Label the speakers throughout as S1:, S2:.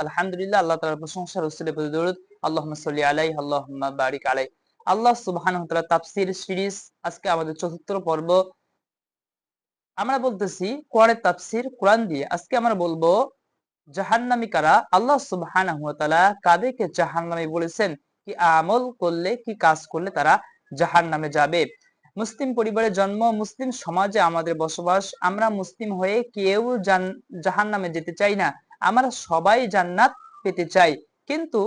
S1: আলহামদুলিল্লাহ, আল্লাহ তাআলার প্রশংসা, রাসূলের প্রতি দরুদ, আল্লাহুম্মা সাল্লি আলাইহি আল্লাহুম্মা বারিক আলাইহি। আল্লাহ সুবহানাহু ওয়া তাআলা তাফসীর সিরিজ, আজকে আমাদের চতুর্থ পর্ব। আমরা বলতেছি কোরআনের তাফসীর কোরআন দিয়ে। আজকে আমরা বলবো জাহান্নামী কারা, আল্লাহ সুবহানাহু ওয়া তাআলা কাদেরকে জাহান্নামী বলেছেন, কি আমল করলে, কি কাজ করলে তারা জাহান্নামে যাবে। মুসলিম পরিবারে জন্ম, মুসলিম সমাজে আমাদের বসবাস। আমরা মুসলিম হয়ে কেউ জাহান্নামে যেতে চাই না, আমরা সবাই জান্নাত পেতে চাই। কিন্তু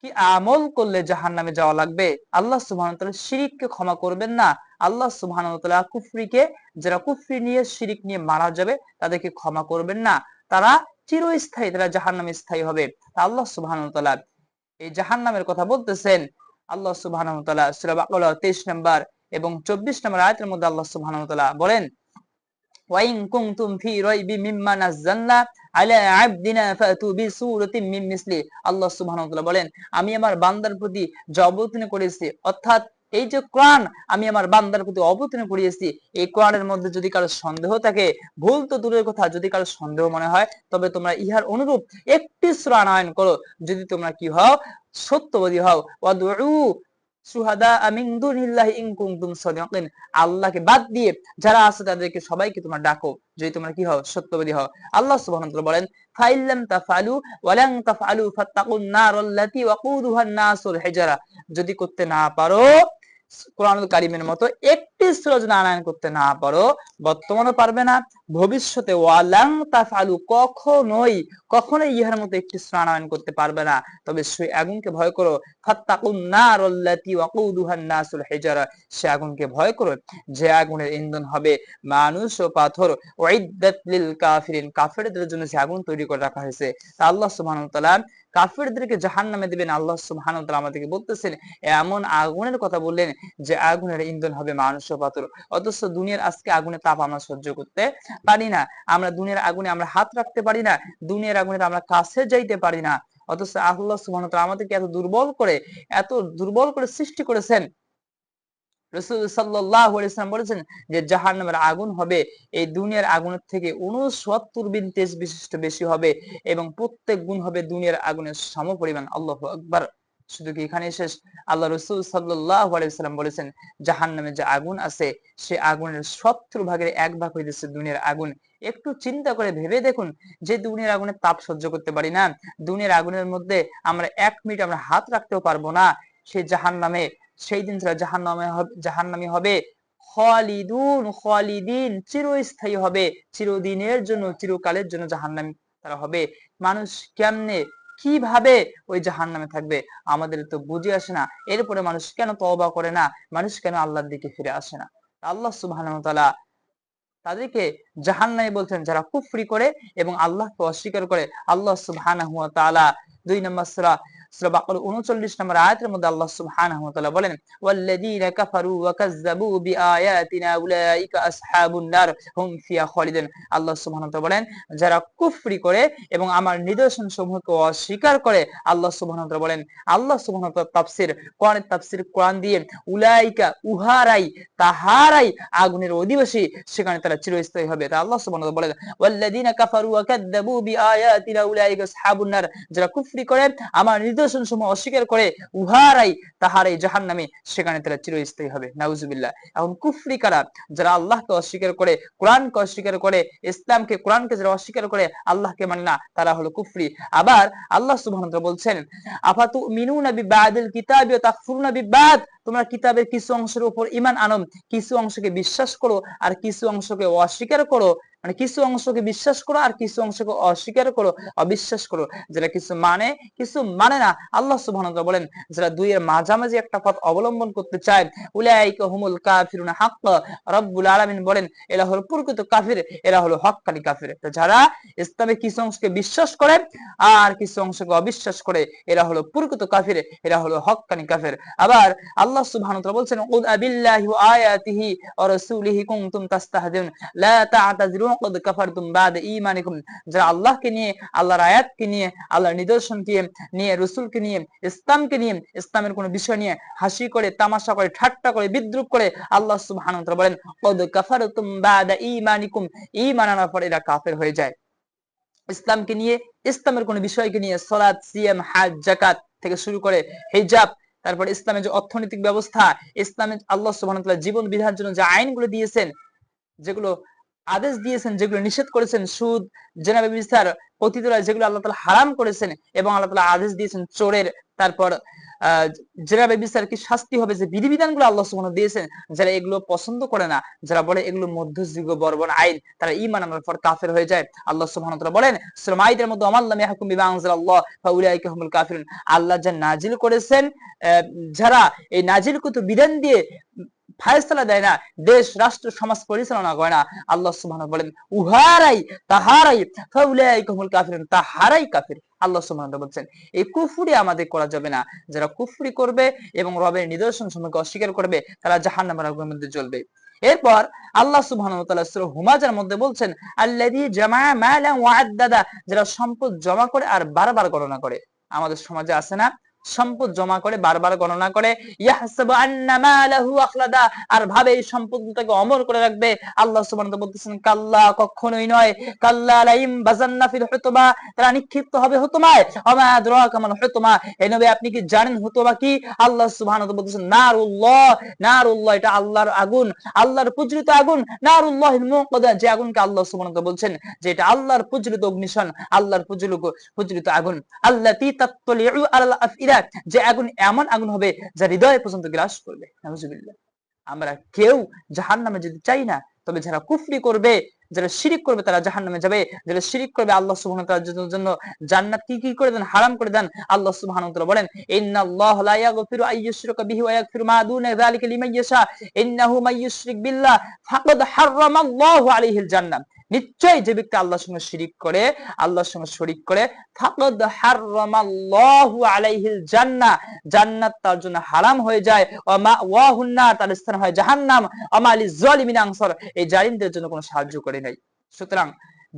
S1: কি আমল করলে জাহান্নামে যাওয়া লাগবে? আল্লাহ সুবহানাহু ওয়া তাআলা শিরককে ক্ষমা করবেন না। আল্লাহ সুবহানাহু ওয়া তাআলা কুফরিকে, যারা কুফরি নিয়ে শিরক নিয়ে মারা যাবে, তাদেরকে ক্ষমা করবেন না। তারা চিরস্থায়ী, তারা জাহান্নামে স্থায়ী হবে। আল্লাহ সুবহানাহু ওয়া তাআলা এই জাহান্নামের কথা বলতেছেন। আল্লাহ সুবহানাহু ওয়া তাআলা সূরা বাকারা 23 নম্বর এবং 24 নম্বর আয়াতের মধ্যে আল্লাহ সুবহানাহু ওয়া তাআলা বলেন, ওয়াইন কুনতুম ফি রাইবি মিম্মা নাযালনা আলা আবদিনা ফাতু বিসূরাতিন মিন মিসলি। আল্লাহ সুবহানাহু ওয়া তাআলা বলেন, আমি আমার বান্দার প্রতি যা অবতীর্ণ করেছি, অর্থাৎ এই যে কোরআন আমি আমার বান্দার প্রতি অবতীর্ণ করিয়েছি, এই কোরআনের মধ্যে যদি কারো সন্দেহ থাকে, ভুল তো দূরের কথা, যদি কারো সন্দেহ মনে হয়, তবে তোমরা ইহার অনুরূপ একটি সূরা আনয়ন করো, যদি তোমরা কি হও, সত্যবাদী হও। ওয়াদউ শুহাদা মিন দুনিল্লাহি ইন কুনতুম সাদিকিন। আল্লাহকে বাদ দিয়ে যারা আছে তাদেরকে সবাইকে তোমরা ডাকো, যদি তোমরা কি হও, সত্যবাদী হও। আল্লাহ সুবহানাহু ওয়া তাআলা বলেন, ফাইল্লাম তাফআলু ওয়া লান তাফআলু ফাত্তাকুন নারাল্লাতী ওয়াকুদুহান নাসুল হিজারা। যদি করতে না পারো, কোরআনুল কারীমের মতো একটি সূরা যদি আনয়ন করতে না পারো, বর্তমানে পারবে না, ভবিষ্যতে ওয়ালান তাফআলু, কখনোই ইহার মতো একটি সূরা আনয়ন করতে পারবে না, তবে সেই আগুনকে ভয় করো। ফাত্তাকুন নারাল্লাতী ওয়াকুদুহান নাসুল হিজারা, সে আগুনকে ভয় করো যে আগুনের ইন্ধন হবে মানুষ ও পাথর। উইদ্দাত লিল কাফিরিন, কাফেরদের জন্য সে আগুন তৈরি করে রাখা হয়েছে। তা আল্লাহ সুবহানাহু ওয়া তাআলা কাফেরদেরকে জাহান্নামে দিবেন। আল্লাহ সুবহানাহু ওয়া তাআলা আমাদেরকে বলতেছেন, এমন আগুনের কথা বললেন যে আগুনের ইন্ধন হবে মানুষ ও পাথর। অথচ দুনিয়ার আজকে আগুনের তাপ আমরা সহ্য করতে পারি না, আমরা দুনিয়ার আগুনে আমরা হাত রাখতে পারি না, দুনিয়ার আগুনে আমরা কাছে যাইতে পারি না। অথচ আল্লাহ সুবহানাহু ওয়া তাআলা আমাদেরকে এত দুর্বল করে সৃষ্টি করেছেন। রাসূল সাল্লাল্লাহু আলাইহি ওয়াসাল্লাম বলেছেন যে জাহান্নামের আগুন হবে এই দুনিয়ার আগুনের থেকে 69 বিন তেজ বিশিষ্ট বেশি হবে, এবং প্রত্যেক গুণ হবে দুনিয়ার আগুনের সমপরিমাণ। আল্লাহু আকবার। শুধু কি এখানে শেষ? আল্লাহ রাসূল সাল্লাল্লাহু আলাইহি ওয়াসাল্লাম বলেছেন, জাহান্নামে যে আগুন আছে, সে আগুনের 70 ভাগের 1 ভাগ হইতেছে দুনিয়ার আগুন। একটু চিন্তা করে ভেবে দেখুন, যে দুনিয়ার আগুনের তাপ সহ্য করতে পারি না, দুনিয়ার আগুনের মধ্যে আমরা 1 মিনিট আমরা হাত রাখতেও পারবো না, সে জাহান্নামে, সেই দিন তারা জাহান্নামী হবে। খালিদিন, চিরস্থায়ী হবে, চিরদিনের জন্য, চিরকালের জন্য জাহান্নামী তারা হবে। মানুষ কেমনে, কিভাবে ওই জাহান্নামে থাকবে, আমাদের তো বুঝে আসে না। এরপরে মানুষ কেন তওবা করে না, মানুষ কেন আল্লাহর দিকে ফিরে আসে না? আল্লাহ সুবহানাহু ওয়া তাআলা তাদেরকে জাহান্নামী বলছেন যারা কুফরি করে এবং আল্লাহকে অস্বীকার করে। আল্লাহ সুবহানাহু ওয়া তাআলা 2 নম্বর সূরা বাকারা 39 নম্বর আয়াতের মধ্যে আল্লাহ সুবহানাহু ওয়া তাআলা বলেন, ওয়াল্লাযীনা কাফারু ওয়া কাযযাবু বিআয়াতিনা উলাইকা আসহাবুন নার হুম ফিহা খালিদুন। আল্লাহ সুবহানাহু ওয়া তাআলা বলেন, যারা কুফরি করে এবং আমার নিদর্শন সমূহকে অস্বীকার করে, আল্লাহ সুবহানাহু ওয়া তাআলা বলেন, আল্লাহ সুবহানাহু ওয়া তাআলা তাফসীর, কোরআনের তাফসীর কোরআন দিয়ে, উলাইকা, উহারাই, তাহারাই আগুনের অধিবাসী, সেখানে তারা চিরস্থায়ী হবে। তা আল্লাহ সুবহানাহু ওয়া তাআলা বলেন, ওয়াল্লাযীনা কাফারু ওয়া কাযযাবু বিআয়াতিনা উলাইকা আসহাবুন নার, যারা কুফরি করে, আমার নিদর্শন সমূহ অস্বীকার করে, উহারাই, তাহারাই জাহান্নামী, সেখানে তারা চিরস্থায়ী হবে। নাউজুবিল্লাহ। এখন কুফরি কারা? যারা আল্লাহকে অস্বীকার করে, কোরআনকে অস্বীকার করে, ইসলামকে, কোরআনকে যারা অস্বীকার করে, আল্লাহকে মানে না, তারা হলো কুফরি। আবার আল্লাহ সুবহানাহু ওয়া তাআলা বলছেন, আফাতুমিনুনা বিবাদিল কিতাবি ওয়া তাকফুরুনা বিবাদ, তোমরা কিতাবের কিছু অংশের উপর ঈমান আনো, কিছু অংশকে বিশ্বাস করো আর কিছু অংশকে অস্বীকার করো, মানে কিছু অংশকে বিশ্বাস করো আর কিছু অংশকে অস্বীকার করো, অবিশ্বাস করো। যারা কিছু মানে, কিছু মানে না। আল্লাহ সুবহানাহু ওয়া তাআলা বলেন, যারা দুইয়ের মাঝামাঝি একটা পথ অবলম্বন করতে চায়, উলাইকা হুমুল কাফিরুনা হাক্কা, রব্বুল আলামিন বলেন, এরা হলো প্রকৃত কাফির, এরা হলো হক্কানি কাফির। যারা ইসলামে কিছু অংশকে বিশ্বাস করে আর কিছু অংশকে অবিশ্বাস করে, এরা হলো প্রকৃত কাফির, এরা হলো হক্কানি কাফির। আবার আল্লাহ সুবহানাহু ওয়া তাআলা বলছেন, কুল আবিল্লাহি ওয়া আয়াতিহি ওয়া রাসূলিহি কুনতুম তাস্তাহজিউন লা তা'তাযিরু ক্বাদ কাফারতুম বা'দা ঈমানিকুম। যারা আল্লাহকে নিয়ে, আল্লাহর আয়াতকে নিয়ে, আল্লাহর নিদর্শনকে নিয়ে, রাসূলকে নিয়ে, ইসলামকে নিয়ে, ইসলামের কোন বিষয় নিয়ে হাসি করে, তামাশা করে, ঠাট্টা করে, বিদ্রূপ করে, আল্লাহ সুবহানাহু ওয়া তাআলা বলেন, ক্বাদ কাফারতুম বা'দা ঈমানিকুম, ঈমান আনার পর এরা কাফের হয়ে যায়। ইসলামকে নিয়ে, ইসলামের কোন বিষয়কে নিয়ে, সালাত, সিয়াম, হজ, যাকাত থেকে শুরু করে হিজাব, তারপর ইসলামের যে অর্থনৈতিক ব্যবস্থা, ইসলামে আল্লাহ সুবহানাহু ওয়া তাআলা জীবন বিধানের জন্য যে আইনগুলো দিয়েছেন, যেগুলো আদেশ দিয়েছেন, যেগুলো নিষেধ করেছেন, সুদ, জেনা, ব্যভিচার, পতিতালয়, যেগুলো আল্লাহ তাআলা হারাম করেছেন এবং আল্লাহ তাআলা আদেশ দিয়েছেন চোরের, তারপর জেনা, ব্যভিচার কি শাস্তি হবে, যে বিধিবিধানগুলো আল্লাহ সুবহানাহু দিয়েছেন, যারা এগুলো পছন্দ করে না, যারা বলে এগুলো মধ্যযুগ বর্বর আইন, তারা ঈমান আনার পর কাফের হয়ে যায়। আল্লাহ সুবহানাহু ওয়া তাআলা বলেন সূরা মাইদার মধ্যে, আমাল্লাম ইয়াহকুম বিমা আনজালাল্লাহ ফাউলাইকা হুমুল কাফিরুন। আল্লাহ যা নাজিল করেছেন, যারা এই নাজিলকৃত বিধান দিয়ে ফায়সালা দেয় না, দেশ, রাষ্ট্র, সমাজ পরিচালনা করে না, আল্লাহ সুবহানাহু বলেন উহারাই, তাহারাই ফাউলাইকা হুমুল কাফিরুন, তাহারাই কাফির। আল্লাহ সুবহানাহু বলছেন এই কুফরি আমাদের করা যাবে না। যারা কুফরি করবে এবং রবের নিদর্শন সম্পর্কে অস্বীকার করবে, তারা জাহান্নামের আগুনের মধ্যে জ্বলবে। এরপর আল্লাহ সুবহানাহু ওয়া তাআলা সূরা হুমাযার মধ্যে বলছেন, আল্লাযী জামা মালান ওয়া আদ্দাদা, যারা সম্পদ জমা করে আর বারবার গণনা করে। আমাদের সমাজে আছে না, সম্পদ জমা করে বারবার গণনা করে, ইয়াহসাবু আন্না মালাহু আখলাদা, আর ভাবে এই সম্পদটাকে অমর করে রাখবে। আল্লাহ সুবহানাহু ওয়া তাআলা বলতেছেন কাল্লা, কখনোই নয়, কাল্লা লাইম বাযান্না ফিল হুতবা, তারা নিক্ষিপ্ত হবে হুতমায়। ওমা আদরাকা মাল হুতমা, হে নবী আপনি কি জানেন হুতবা কি? আল্লাহ সুবহানাহু ওয়া তাআলা বলতেছেন নারুল্লাহ, নারুল্লাহ, এটা আল্লাহর আগুন, আল্লাহর পূজিত আগুন। নারুল্লাহিল মুকাদ্দা, যে আগুনকে আল্লাহ সুবহানাহু ওয়া তাআলা বলছেন যে এটা আল্লাহর পূজিত অগ্নিশন, আল্লাহর পূজিত আগুন। আল্লাতী তাত্তালিউ আলাল আফইদা, যে আগুন এমন আগুন হবে যা হৃদয় পর্যন্ত গ্রাস করবে। নাউযুবিল্লাহ। আমরা কেউ জাহান্নামে যেতে চাই না, তবে যারা কুফরি করবে, যারা শিরিক করবে, তারা জাহান্নামে যাবে। যারা শিরিক করবে, আল্লাহ সুবহানাহু ওয়া তাআলার জন্য জান্নাত কি করে দেন, হারাম করে দেন। আল্লাহ সুবহানাহু ওয়া তাআলা বলেন ইন্নাল্লাহা লা ইয়াগফিরু আন ইউশরাকা বিহি ওয়া ইয়াগফিরু মা দুনা যালিকা লিমান ইয়াশা ইন্নাহু মান ইউশরিক বিল্লাহ ফাকাদ হারামাল্লাহু আলাইহিল জান্নাহ। নিশ্চয়ই যে ব্যক্তি আল্লাহর সঙ্গে শিরিক করে, আল্লাহর সঙ্গে শরীক করে, ফাকাদ হারামাল্লাহু আলাইহিল জান্নাহ, জান্নাত তার জন্য হারাম হয়ে যায়। ওয়া মাওয়াহুন নার, তার স্থান হয় জাহান্নাম। ওয়া মা লিয-যালিমিন আনসার, এই জালিমদের জন্য কোনো সাহায্য করে নাই। সুতরাং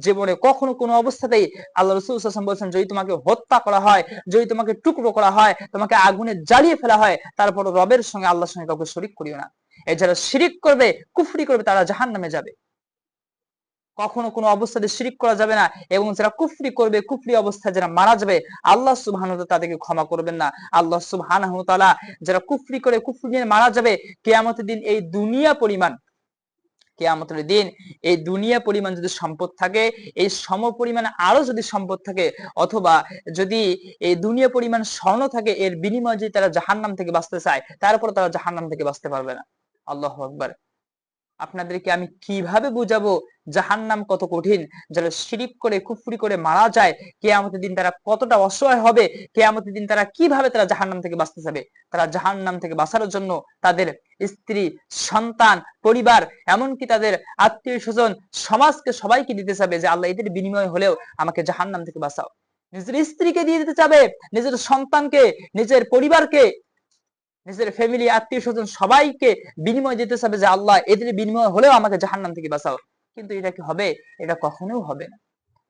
S1: জীবনে কখনো কোনো অবস্থাতেই আল্লাহ রাসূল সাল্লাল্লাহু আলাইহি ওয়াসাল্লাম বলেছেন, যদি তোমাকে হত্যা করা হয়, যদি তোমাকে টুকরো করা হয়, তোমাকে আগুনে জ্বালিয়ে ফেলা হয়, তারপর রবের সঙ্গে, আল্লাহর সঙ্গে কাউকে শরীক করিও না। এই যারা শিরিক করবে, কুফরি করবে, তারা জাহান্নামে যাবে। কখনো কোনো অবস্থাতে শিরিক করা যাবে না। এবং যারা কুফরি করবে, কুফরি অবস্থায় যারা মারা যাবে, আল্লাহ সুবহানাহু ওয়া তাআলা তাদেরকে ক্ষমা করবেন না। আল্লাহ সুবহানাহু ওয়া তাআলা যারা কুফরি করে, কুফরি নিয়ে মারা যাবে, কিয়ামতের দিন এই দুনিয়া পরিমাণ, কিয়ামতের দিন এই দুনিয়া পরিমাণ যদি সম্পদ থাকে, এই সম পরিমাণ আরো যদি সম্পদ থাকে, অথবা যদি এই দুনিয়া পরিমাণ স্বর্ণ থাকে, এর বিনিময়ে যদি তারা জাহান্নাম থেকে বাঁচতে চায়, তারপর তারা জাহান্নাম থেকে বাঁচতে পারবে না। আল্লাহু আকবার। আপনাদেরকে আমি কিভাবে বুঝাবো জাহান্নাম কত কঠিন? যারা শিরিক করে, কুফরি করে মারা যায়, কিয়ামতের দিন তারা কতটা অসহায় হবে, কিয়ামতের দিন তারা কিভাবে তারা জাহান্নাম থেকে বাঁচতে যাবে। তারা জাহান্নাম থেকে বাঁচানোর জন্য তাদের স্ত্রী, সন্তান, পরিবার, এমনকি তাদের আত্মীয় স্বজন, সমাজকে সবাইকে দিতে চাবে যে আল্লাহ এদের বিনিময় হলেও আমাকে জাহান্নাম থেকে বাঁচাও। নিজের স্ত্রীকে দিয়ে দিতে চাবে, নিজের সন্তানকে, নিজের পরিবারকে, নিজের ফ্যামিলি, আত্মীয় স্বজন সবাইকে বিনিময় দিতে চাবে যে আল্লাহ এদের বিনিময় হলেও আমাকে জাহান্নাম থেকে বাঁচাও। কিন্তু এটা কি হবে? এটা কখনোই হবে না।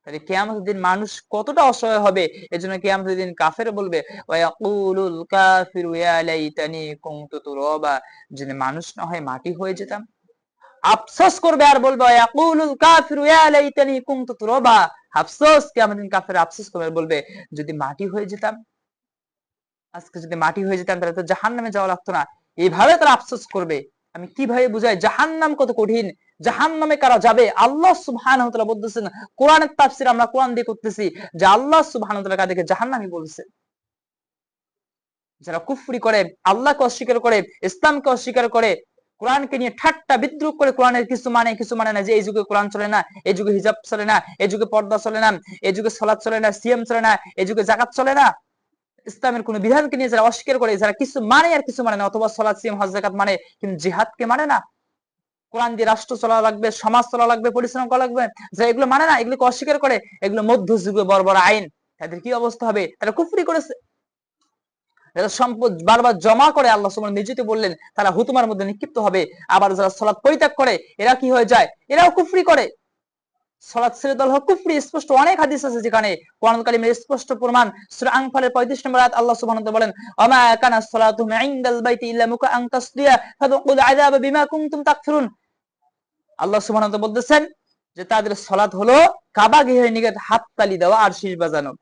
S1: তাহলে কিয়ামতের দিন মানুষ কতটা অসহায় হবে। এজন্য কিয়ামতের দিন কাফের বলবে ওয়ায়াকুলুল কাফিরু ইয়া লাইতানি কুনতু তুরাবা, যদি মানুষ না হয় মাটি হয়ে যেতাম। আফসোস করবে আর বলবে ওয়ায়াকুলুল কাফিরু ইয়া লাইতানি কুনতু তুরাবা, আফসোস, কিয়ামতের দিন কাফের আফসোস করবে আর বলবে যদি মাটি হয়ে যেতাম, আজকে যদি মাটি হয়ে যেতাম তাহলে তো জাহান্নামে যাওয়া লাগতো না। এইভাবে তারা আফসোস করবে। আমি কিভাবে বুঝাই জাহান্নাম কত কঠিন, জাহান্নামে কারা যাবে। আল্লাহ সুবহানাহু ওয়া তাআলা বলতেছেন, কোরআনের তাফসীর আমরা কোরআন দিয়ে করতেছি, যে আল্লাহ সুবহানাহু ওয়া তাআলা কাদেরকে জাহান্নামী বলছে। যারা কুফরি করে, আল্লাহকে অস্বীকার করে, ইসলামকে অস্বীকার করে, কোরআনকে নিয়ে ঠাট্টা বিদ্রুপ করে, কোরআনের কিছু মানে না, যে এই যুগে কোরআন চলে না, এই যুগে হিজাব চলে না, এই যুগে পর্দা চলে না, এই যুগে সালাত চলে না, সিয়াম চলে না, এই যুগে যাকাত চলে না। ইসলামের কোন বিধানকে নিয়ে যারা অস্বীকার করে, যারা কিছু মানে আর কিছু মানে না, অথবা সালাত, সিয়াম, হজ, যাকাত মানে কিন্তু জিহাদকে মানে না, কোরআন দিয়ে রাষ্ট্র চলা লাগবে, সমাজ চলা লাগবে, পরিশ্রম করা লাগবে, যারা এগুলো মানে না, এগুলোকে অস্বীকার করে, এগুলো মধ্যযুগে বড় আইন, তাদের কি অবস্থা হবে? তারা কুফরি করেছে। যারা সম্পদ বারবার জমা করে, আল্লাহ সুবহানাহু নিজেই তো বললেন তারা হুতমার মধ্যে নিক্ষিপ্ত হবে। আবার যারা সালাত পরিত্যাগ করে, এরা কি হয়ে যায়? এরাও কুফরি করে। সালাত ছেড়ে দেওয়া কুফরি, স্পষ্ট অনেক হাদিস আছে যেখানে কোরআন কারীমের স্পষ্ট প্রমাণ। সূরা আনফালের 35 নম্বর আয়াত আল্লাহ সুবহানাহু ওয়া তাআলা বলেন ওয়ামা কানা সালাতুহুম ইনদাল বাইতি ইল্লা মুকাআন তাসদিয়া ফাযুকুল আযাবা বিমা কুনতুম তাকফুরুন। আল্লাহ সুবহানাহু ওয়া তাআলা বলতেছেন যে তাদের সালাত হলো কাবা গৃহের নিকট হাততালি দেওয়া আর শীষ বাজানো।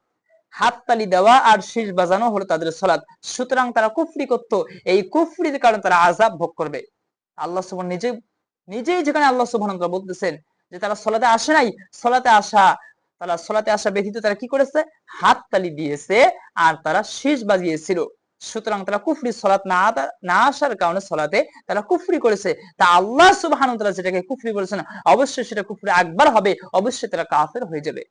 S1: হাততালি দেওয়া আর শীষ বাজানো হলো তাদের সালাত। সুতরাং তারা কুফরি করত, এই কুফরির কারণে তারা আযাব ভোগ করবে। আল্লাহ সুবহান নিজেই যেখানে আল্লাহ সুবহানাহু ওয়া তাআলা বলতেছেন যে তারা সালাতে আসে নাই, সালাতে আসা ব্যতীত তারা কি করেছে? হাততালি দিয়েছে আর তারা শীষ বাজিয়েছিল। সুতরাং তারা কুফরি, সালাত না আসার কারণে সালাতে তারা কুফরি করেছে। তা আল্লাহ সুবহানাহু ওয়া তাআলা যেটাকে কুফরি বলেছেন, অবশ্যই সেটা কুফরি আকবার হবে, অবশ্যই তারা কাফের হয়ে যাবে।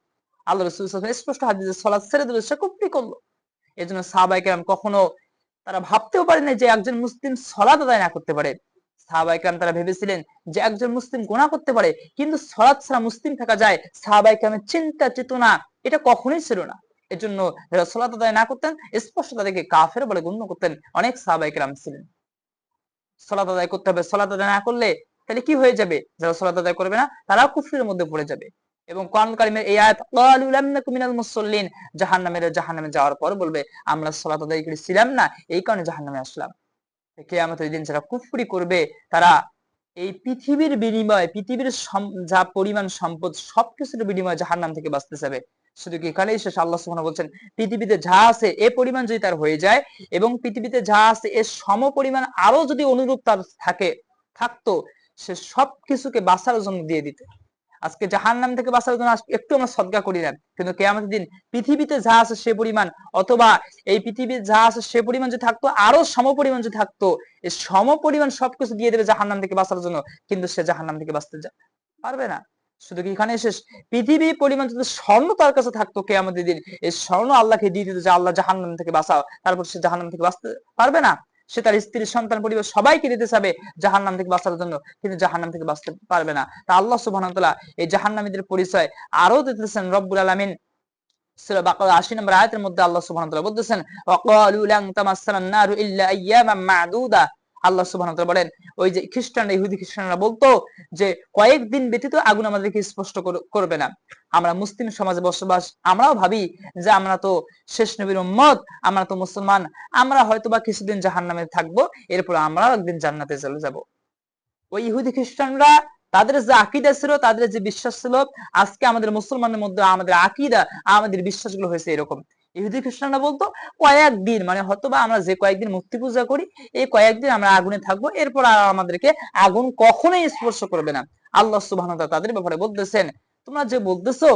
S1: আল্লাহ রাসূল সাল্লাল্লাহু আলাইহি ওয়াসাল্লাম স্পষ্ট হাদিসে সালাত ছেড়ে দিলে সে কুফরি করলো। এজন্য সাহাবায়ে কেরাম কখনো তারা ভাবতেও পারে না যে একজন মুসলিম সালাত আদায় না করতে পারে। সাহাবায়ে কেরাম তারা ভেবেছিলেন যে একজন মুসলিম গুনাহ করতে পারে, কিন্তু সালাত ছাড়া মুসলিম থাকা যায়, সাহাবায়ে কেরামের চিন্তা চেতনা এটা কখনোই ছিল না। এজন্য যারা সালাত আদায় না করতেন স্পষ্ট তাদেরকে কাফের বলে গণ্য করতেন। অনেক সাহাবায়ে কেরাম ছিলেন। সালাত আদায় করতে হবে, সালাত আদায় না করলে তাহলে কি হয়ে যাবে? যারা সালাত আদায় করবে না তারাও কুফরির মধ্যে পড়ে যাবে। এবং কোরআন কারীমের এই আয়াত ক্বালু লাম নাকু মিনাল মুসাল্লিন, জাহান্নামে যাওয়ার পর বলবে আমরা সালাত আদায় করেছিলাম না, এই কারণে জাহান্নামে আসলাম। কিয়ামতের দিন যারা কুফরি করবে তারা এই পৃথিবীর বিনিময়ে, পৃথিবীর যা পরিমাণ সম্পদ সবকিছুর বিনিময়ে জাহান্নাম থেকে বাঁচতে যাবে। শুধু কি এখানেই শেষ? আল্লাহ সুবহানাহু বলছেন পৃথিবীতে যা আছে এ পরিমাণ যদি তার হয়ে যায় এবং পৃথিবীতে যা আছে এর সম পরিমাণ আরো যদি অনুরূপ তার থাকতো, সে সবকিছুকে বাঁচার জন্য দিয়ে দিতে। আজকে জাহান্নাম থেকে বাঁচার জন্য একটু আমরা সদকা করি না, কিন্তু কিয়ামতের দিন পৃথিবীতে যা আছে সে পরিমাণ, অথবা এই পৃথিবীর যা আছে সে পরিমাণ যদি থাকতো, আরো সম পরিমাণ যদি থাকতো, এই সম পরিমাণ সবকিছু দিয়ে দেবে জাহান্নাম থেকে বাঁচার জন্য, কিন্তু সে জাহান্নাম থেকে বাঁচতে পারবে না। শুধু কি এখানে শেষ? পৃথিবী পরিমাণ যদি স্বর্ণ তার কাছে থাকতো কিয়ামতের দিন, এই স্বর্ণ আল্লাহকে দিয়ে দিত যে আল্লাহ জাহান্নাম থেকে বাঁচাও, তারপর সে জাহান্নাম থেকে বাঁচতে পারবে না। সে তার স্ত্রী, সন্তান, পরিবার সবাইকে দিতে চাবে জাহান্নাম থেকে বাঁচার জন্য, কিন্তু জাহান্নাম থেকে বাঁচতে পারবে না। তা আল্লাহ সুবহানাহু ওয়া তাআলা এই জাহান্নামীদের পরিচয় আরো দিতেছেন। রব্বুল আলামিন সূরা বাকারা ৮০ নম্বর আয়াতের মধ্যে আল্লাহ সুবহানাহু ওয়া তাআলা বলতেছেন ওয়াকালু লান তামাসসানান নারু ইল্লা আইয়ামান মা'দুদা। আল্লাহ সুবহানাহু ওয়া তাআলা বলেন ওই যে খ্রিস্টানরা, ইহুদি খ্রিস্টানরা বলতো যে কয়েকদিন ব্যতীত আগুন আমাদেরকে স্পষ্ট করবে না। আমরা মুসলিম সমাজে বসবাস, আমরাও ভাবি যে আমরা তো শেষ নবীর উম্মত, আমরা তো মুসলমান, আমরা হয়তোবা কিছুদিন জাহান্নামে থাকবো, এরপর আমরাও একদিন জান্নাতে চলে যাব। ওই ইহুদি খ্রিস্টানরা তাদের যে আকীদা ছিল, তাদের যে বিশ্বাস ছিল, আজকে আমাদের মুসলমানের মধ্যে আমাদের আকীদা, আমাদের বিশ্বাসগুলো হয়েছে এরকম। ইহুদি খ্রিস্টানরা বলতো কয়েকদিন, মানে হয়তোবা আমরা যে কয়েকদিন মূর্তি পূজা করি এই কয়েকদিন আমরা আগুনে থাকবো, এরপর আর আমাদেরকে আগুন কখনোই স্পর্শ করবে না। আল্লাহ সুবহানাহু ওয়া তাআলা তাদের ব্যাপারে বলতেছেন তোমরা যে বলতেছো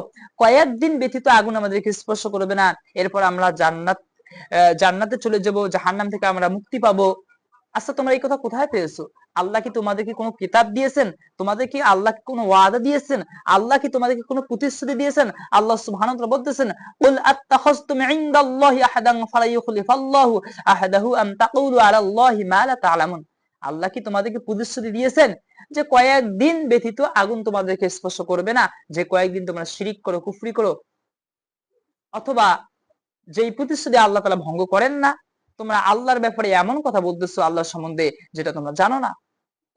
S1: কয়েকদিন ব্যতীত আগুন আমাদেরকে স্পর্শ করবে না, এরপর আমরা জান্নাতে চলে যাব, জাহান্নাম থেকে আমরা মুক্তি পাবো। আচ্ছা তোমরা এই কথা কোথায় পেয়েছো? আল্লাহ কি তোমাদেরকে কোনো কিতাব দিয়েছেন? তোমাদের কি আল্লাহ কোনো ওয়াদা দিয়েছেন? আল্লাহ কি তোমাদেরকে কোনো প্রতিশ্রুতি দিয়েছেন? আল্লাহ সুবহানাহু ওয়া তাআলা বলতেছেন কুল আত্তাখাযতুম ইনদাল্লাহি আহাদান ফালা ইউখলিফাল্লাহু আহাদাহু আম তাকুলু আলাল্লাহি মা লা তা'লামুন। আল্লাহ কি তোমাদেরকে প্রতিশ্রুতি দিয়েছেন যে কয়েকদিন ব্যতীত আগুন তোমাদেরকে স্পর্শ করবে না, যে কয়েকদিন তোমরা শিরিক করো, কুফরি করো, অথবা যেই প্রতিশ্রুতি আল্লাহ তাআলা ভঙ্গ করেন না, তোমরা আল্লাহর ব্যাপারে এমন কথা বলতেছো আল্লাহর সম্বন্ধে যেটা তোমরা জানো না।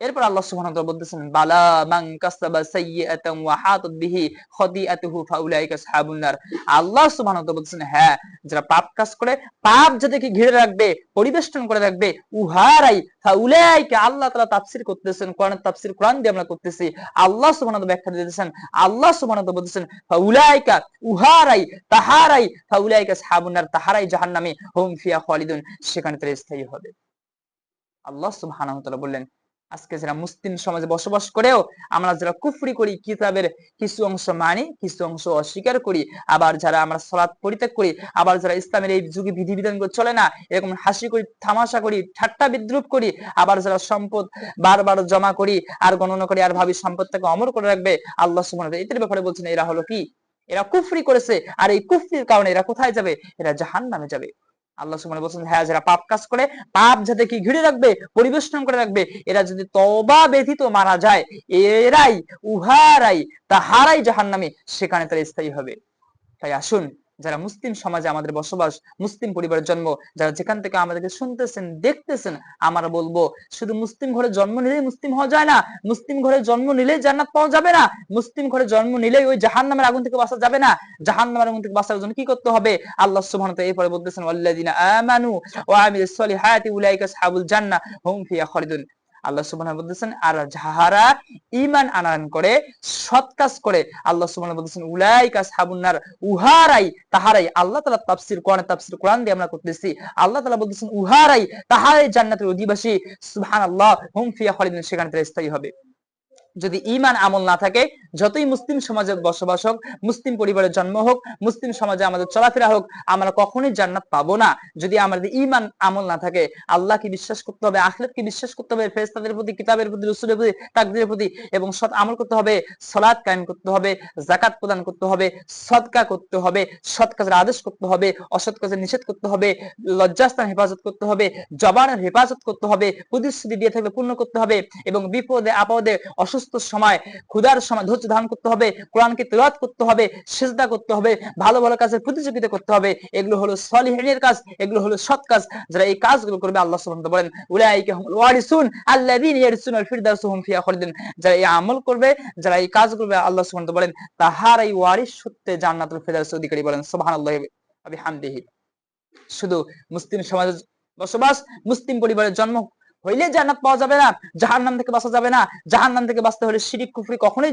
S1: এরপর আল্লাহ সুবহানাহু ওয়া তাআলা বলতেছেন বালা মান কাসাবা সাইয়্যাতান ওয়া হাতাত বিহি খাতিআতুহু ফাউলাইকা আসহাবুন নার। আল্লাহ সুবহানাহু ওয়া তাআলা বলতেছেন হ্যাঁ, যারা পাপ কাজ করে, পাপ যাদেরকে ঘিরে রাখবে, পরিবেষ্টন করে রাখবে, উহারাই ফাউলাইকা, আল্লাহ তাআলা তাফসীর করতেছেন, কোরআনের তাফসীর কোরআন দিয়ে আমরা করতেছি, আল্লাহ সুবহানাহু ওয়া তাআলা ব্যাখ্যা দিতেছেন। আল্লাহ সুবহানাহু ওয়া তাআলা বলতেছেন ফাউলাইকা, উহারাই, তাহারাই, ফাউলাইকা আসহাবুন নার, তাহারাই জাহান্নামী, হুম ফিহা খালিদুন, সেখানে তারা স্থায়ী হবে। আল্লাহ সুবহানাহু ওয়া তাআলা বললেন আজকে যারা মুসলিম সমাজে বসবাস করেও আমরা যারা কুফরি করি, কিতাবের কিছু অংশ মানি, কিছু অংশ অস্বীকার করি, আবার যারা আমরা সালাত পরিত্যাগ করি, আবার যারা ইসলামের এই যুগে বিধিবিধানগুলো চলে না এরকম হাসি করি, তামাশা করি, ঠাট্টা বিদ্রুপ করি, আবার যারা সম্পদ বারবার জমা করি আর গণনা করি আর ভাবি সম্পদটাকে অমর করে রাখবে, আল্লাহ সুবহানাহু ওয়া তাআলা এদের ব্যাপারে বলছেন এরা হলো কি? এরা কুফরি করেছে, আর এই কুফরির কারণে এরা কোথায় যাবে? এরা জাহান্নামে যাবে। আল্লাহ সুবহানাহু ওয়া তাআলা বলেছেন হ্যাঁ, যারা পাপ কাজ করে, পাপ যাদেরকে ঘিরে রাখবে, পরিবেষ্টন করে রাখবে, এরা যদি তওবা ব্যতীত মারা যায়, এরাই, উহারাই, তাহারাই জাহান্নামী, সেখানে তারা স্থায়ী হবে। তাই আসুন, যারা মুসলিম সমাজে আমাদের বসবাস, মুসলিম পরিবারের জন্ম, যারা যেখান থেকে আমাদেরকে শুনতেছেন, দেখতেছেন, আমরা বলবো শুধু মুসলিম ঘরে জন্ম নিলেই মুসলিম হওয়া যায় না, মুসলিম ঘরে জন্ম নিলেই জান্নাত পাওয়া যাবে না, মুসলিম ঘরে জন্ম নিলেই ওই জাহান্নামের আগুন থেকে বাঁচা যাবে না। জাহান্নামের আগুন থেকে বাঁচার জন্য কি করতে হবে? আল্লাহ সুবহানাহু ওয়া তাআলা এরপরে বলতেছেন ওয়াল্লাযিনা আমানু ওয়া আমিলুস সলিহাতি উলাইকা আসহাবুল জান্নাহ হুম ফিহা খালিদুন। আল্লাহ সুবহানাহু ওয়া তাআলা বলতেছেন আর যাহারা ঈমান আনয়ন করে সৎ কাজ করে আল্লাহ সুবহানাহু ওয়া তাআলা বলতেছেন উলাইকা আসহাবুন নার, উহারাই তাহারাই, আল্লাহ তাআলা তাফসীর কোরআন দিয়ে আমরা করতেছি, আল্লাহ তাআলা বলতেছেন উহারাই তাহারাই জান্নাতের অধিবাসী, সুবহানাল্লাহ, হুম ফিহা খালিদুন, সেখানে তারা স্থায়ী হবে। যদি ঈমান আমল না থাকে, যতই মুসলিম সমাজে বসবাস হোক, মুসলিম পরিবারে জন্ম হোক, মুসলিম সমাজে আমাদের চলাফেরা হোক, আমরা কখনোই জান্নাত পাবো না যদি আমাদের ঈমান আমল না থাকে। আল্লাহকে বিশ্বাস করতে হবে, আখিরাতকে বিশ্বাস করতে হবে, ফেরেশতাদের প্রতি, কিতাবের প্রতি, রাসূলের প্রতি, তাকদীরের প্রতি, এবং সৎ আমল করতে হবে, সালাত কায়েম করতে হবে, যাকাত প্রদান করতে হবে, সদকা করতে হবে, সৎ কাজের আদেশ করতে হবে, অসৎ কাজের নিষেধ করতে হবে, লজ্জাস্থান হেফাজত করতে হবে, জবানের হেফাজত করতে হবে, প্রতিশ্রুতি দিয়ে থাকলে পূর্ণ করতে হবে, এবং বিপদে আপদে অসুস্থ সময়, ক্ষুধার সময় ধৈর্য ধারণ করতে হবে, কোরআনকে তিলাওয়াত করতে হবে, সিজদা করতে হবে, ভালো ভালো কাজের প্রতিযোগিতা করতে হবে। এগুলো হলো সলিহিনের কাজ, এগুলো হলো সৎ কাজ। যারা এই কাজগুলো করবে আল্লাহ সুবহানাহু ওয়া তাআলা বলেন উলাইকা হুমুল ওয়ারিসুন আল্লাযীনা ইয়ারিসুনাল ফিরদাউস হুম ফিহা খালিদুন। যারা এই আমল করবে, যারা এই কাজ করবে, আল্লাহ সুবহানাহু ওয়া তাআলা বলেন তাহারাই ওয়ারিস সূত্রে জান্নাতুল ফিরদাউসের অধিকারী। বলেন সুবহানাল্লাহি ওয়া বিহামদিহি। শুধু মুসলিম সমাজে বসবাস, মুসলিম পরিবারের জন্ম হইলে জান্নাত পাওয়া যাবে না, জাহান্নাম থেকে বাঁচা যাবে না। জাহান্নাম থেকে বাঁচতে হলে শিরিক কুফরি কখনোই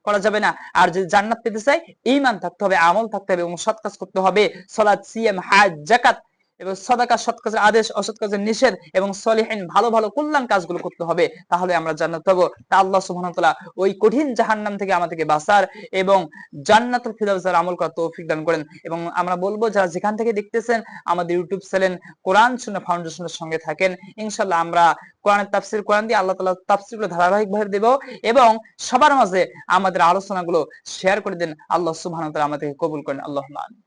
S1: করা যাবে না। আর যদি জান্নাত পেতে চাই, ঈমান থাকতে হবে, আমল থাকতে হবে, এবং সৎ কাজ করতে হবে, সালাত, সিয়াম, হজ, যাকাত, এবং সাদাকা, সৎ কাজের আদেশ, অসৎ কাজের নিষেধ, এবং সলিহিন ভালো ভালো কল্যাণ কাজগুলো করতে হবে। তাহলে আমরা জান্নাত পাবো। তা আল্লাহ সুবহানাহু ওয়া তাআলা ওই কঠিন জাহান্নাম থেকে আমাদেরকে বাঁচার এবং জান্নাতুল ফিরদাউসের আমল করার তৌফিক দান করেন। এবং আমরা বলবো যারা যেখান থেকে দেখতেছেন আমাদের ইউটিউব চ্যানেল কোরআন সুন্নাহ ফাউন্ডেশনের সঙ্গে থাকেন, ইনশাআল্লাহ আমরা কোরআনের তাফসীর, কোরআন দিয়ে আল্লাহ তাআলা তাফসীরগুলো ধারাবাহিকভাবে দেব, এবং সবার মাঝে আমাদের আলোচনাগুলো শেয়ার করে দেন। আল্লাহ সুবহানাহু ওয়া তাআলা আমাদেরকে কবুল করেন। আল্লাহুম্মা আমিন।